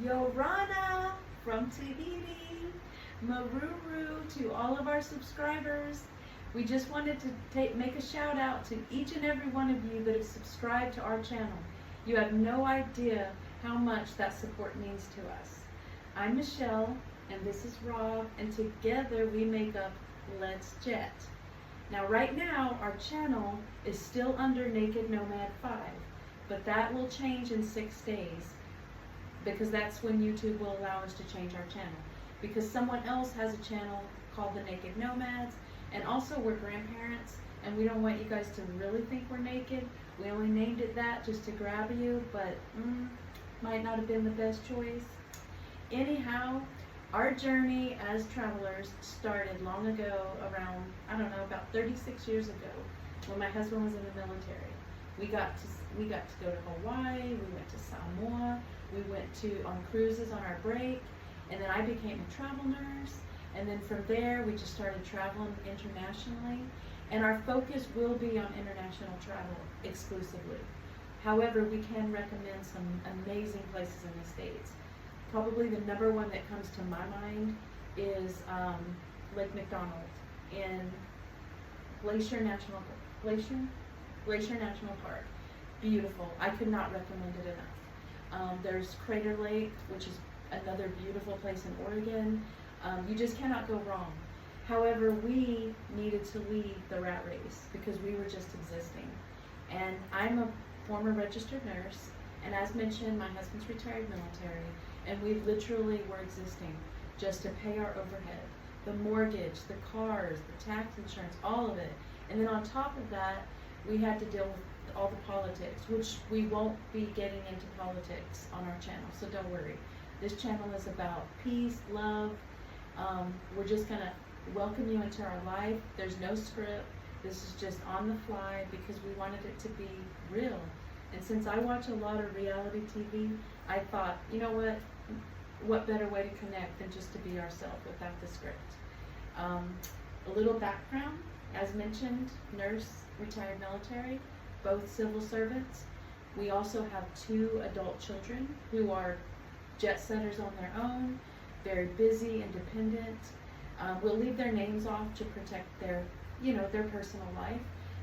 Yorana from Tahiti, Maruru to all of our subscribers. We just wanted to make a shout out to each and every one of you that have subscribed to our channel. You have no idea how much that support means to us. I'm Michelle, and this is Rob, and together we make up Let's Jet. Now right now our channel is still under Naked Nomad 5, but that will change in 6 days because that's when YouTube will allow us to change our channel. Because someone else has a channel called The Naked Nomads, and also we're grandparents, and we don't want you guys to really think we're naked. We only named it that just to grab you, but might not have been the best choice. Anyhow, our journey as travelers started long ago, around, I don't know, about 36 years ago, when my husband was in the military. We got to go to Hawaii, we went to Samoa, we went on cruises on our break, and then I became a travel nurse, and then from there we just started traveling internationally, and our focus will be on international travel exclusively. However, we can recommend some amazing places in the States. Probably the number one that comes to my mind is Lake McDonald in Glacier National Park. Beautiful. I could not recommend it enough. There's Crater Lake, which is another beautiful place in Oregon. You just cannot go wrong. However, we needed to leave the rat race because we were just existing. And I'm a former registered nurse, and as mentioned, my husband's retired military, and we literally were existing just to pay our overhead, the mortgage, the cars, the tax insurance, all of it. And then on top of that, we had to deal with all the politics, which we won't be getting into politics on our channel, so don't worry. This channel is about peace, love. We're just gonna welcome you into our life. There's no script. This is just on the fly because we wanted it to be real. And since I watch a lot of reality TV, I thought, you know what better way to connect than just to be ourselves without the script. A little background, as mentioned, nurse, retired military, both civil servants. We also have 2 adult children who are jet setters on their own, very busy, independent. We'll leave their names off to protect their personal life.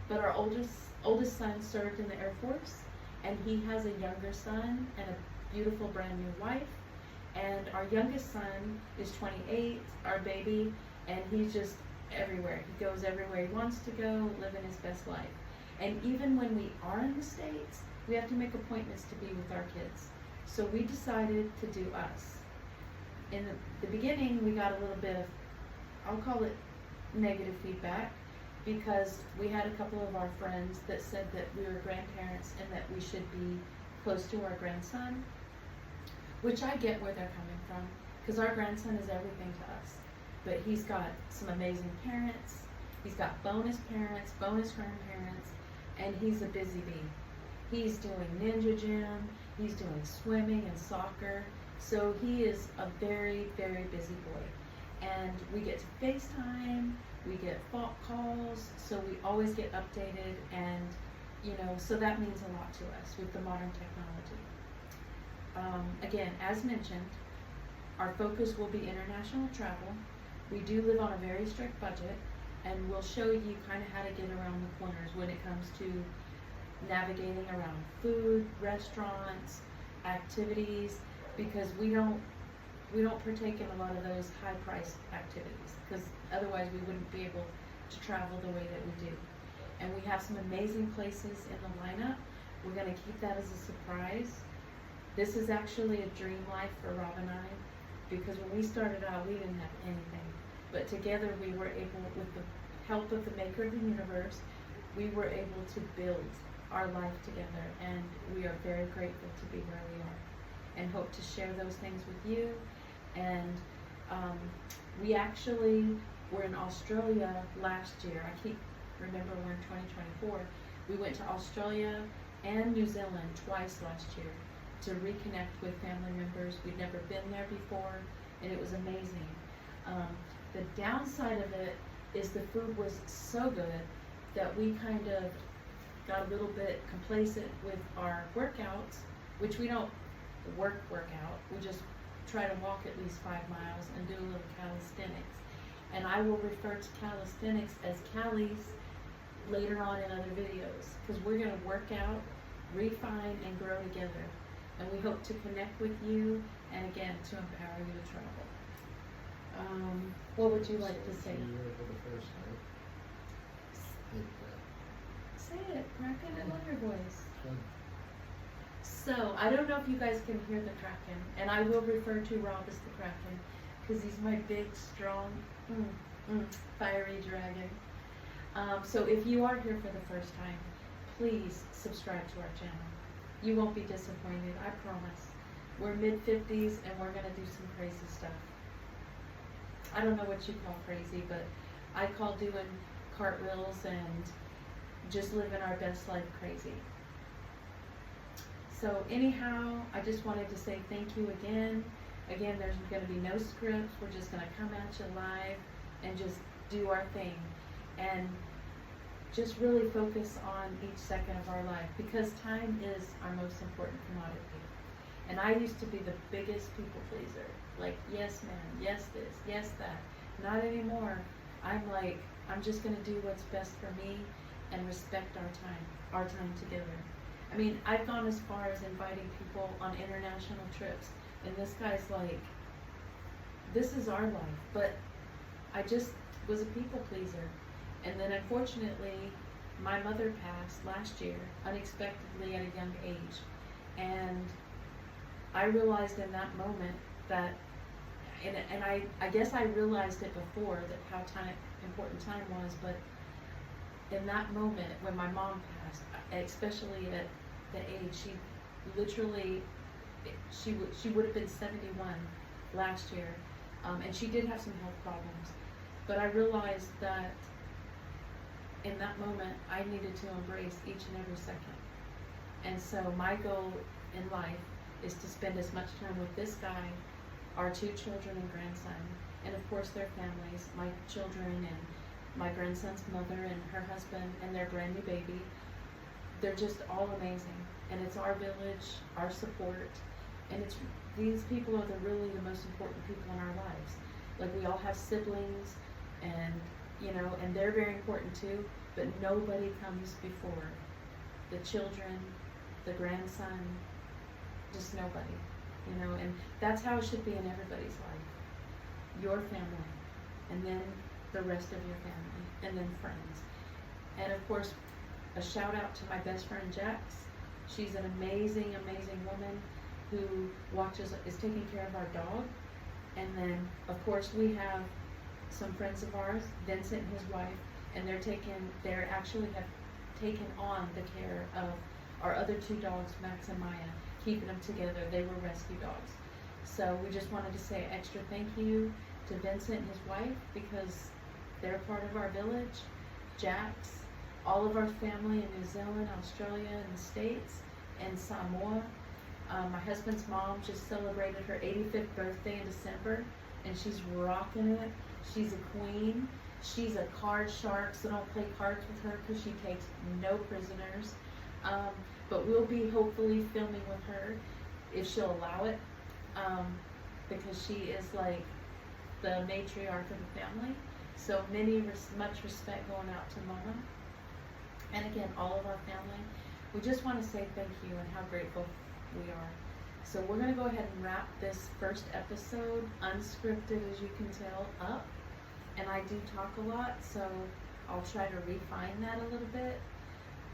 But our oldest son served in the Air Force, and he has a younger son and a beautiful brand new wife. And our youngest son is 28, our baby, and he's just everywhere. He goes everywhere he wants to go, living his best life. And even when we are in the States, we have to make appointments to be with our kids. So we decided to do us. In the beginning, we got a little bit of, I'll call it negative feedback, because we had a couple of our friends that said that we were grandparents and that we should be close to our grandson, which I get where they're coming from, because our grandson is everything to us. But he's got some amazing parents, he's got bonus parents, bonus grandparents, and he's a busy bee. He's doing ninja gym, he's doing swimming and soccer, so he is a very, very busy boy. And we get to FaceTime, we get phone calls, so we always get updated, and so that means a lot to us with the modern technology. Again, as mentioned, our focus will be international travel. We do live on a very strict budget, and we'll show you kind of how to get around the corners when it comes to navigating around food, restaurants, activities, because we don't partake in a lot of those high-priced activities, because otherwise we wouldn't be able to travel the way that we do. And we have some amazing places in the lineup. We're going to keep that as a surprise. This is actually a dream life for Rob and I, because when we started out, we didn't have anything. But together we were able, with the help of the maker of the universe, we were able to build our life together, and we are very grateful to be where we are, and hope to share those things with you. And we actually were in Australia last year. I keep remember we're in 2024. We went to Australia and New Zealand twice last year to reconnect with family members. We'd never been there before, and it was amazing. The downside of it is the food was so good that we kind of got a little bit complacent with our workouts, which we don't workout. We just try to walk at least 5 miles and do a little calisthenics. And I will refer to calisthenics as Callies later on in other videos, because we're going to work out, refine, and grow together. And we hope to connect with you, and again, to empower you to travel. What would you like to say? You're here for the first time. Say it, Kraken, I love your voice. Good. So, I don't know if you guys can hear the Kraken, and I will refer to Rob as the Kraken, because he's my big, strong, fiery dragon. So if you are here for the first time, please subscribe to our channel. You won't be disappointed, I promise. We're mid-50s and we're going to do some crazy stuff. I don't know what you call crazy, but I call doing cartwheels and just living our best life crazy. So anyhow, I just wanted to say thank you again. Again, there's going to be no scripts. We're just going to come at you live and just do our thing. And just really focus on each second of our life, because time is our most important commodity. And I used to be the biggest people pleaser. Like, yes ma'am, yes this, yes that. Not anymore. I'm like, I'm just going to do what's best for me and respect our time together. I mean, I've gone as far as inviting people on international trips, and this guy's like, this is our life. But I just was a people pleaser. And then unfortunately, my mother passed last year, unexpectedly at a young age. And I realized in that moment that, and I guess I realized it before, that how important time was, but in that moment when my mom passed, especially at the age, she literally, she would have been 71 last year, and she did have some health problems. But I realized that in that moment, I needed to embrace each and every second. And so my goal in life is to spend as much time with this guy, our 2 children and grandson, and of course their families, my children and my grandson's mother and her husband and their brand new baby. They're just all amazing. And it's our village, our support, and it's these people are really the most important people in our lives. Like, we all have siblings, and and they're very important too, but nobody comes before the children, the grandson, just nobody, and that's how it should be in everybody's life. Your family, and then the rest of your family, and then friends. And of course, a shout out to my best friend Jax. She's an amazing, amazing woman who is taking care of our dog. And then, of course, we have some friends of ours, Vincent and his wife, and they actually have taken on the care of our other 2 dogs, Max and Maya, keeping them together. They were rescue dogs. So we just wanted to say extra thank you to Vincent and his wife, because they're part of our village, Jax, all of our family in New Zealand, Australia, and the States, and Samoa. My husband's mom just celebrated her 85th birthday in December, and she's rocking it. She's a queen. She's a card shark, so don't play cards with her because she takes no prisoners. But we'll be hopefully filming with her if she'll allow it, because she is like the matriarch of the family. So much respect going out to Mama. And again, all of our family. We just want to say thank you and how grateful we are. So we're going to go ahead and wrap this first episode, unscripted as you can tell, up. And I do talk a lot, so I'll try to refine that a little bit.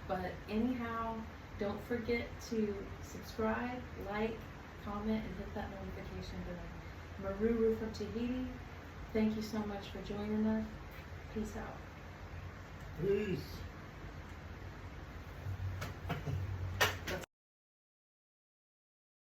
But anyhow, don't forget to subscribe, like, comment, and hit that notification bell. Maruru from Tahiti, thank you so much for joining us. Peace out. Peace.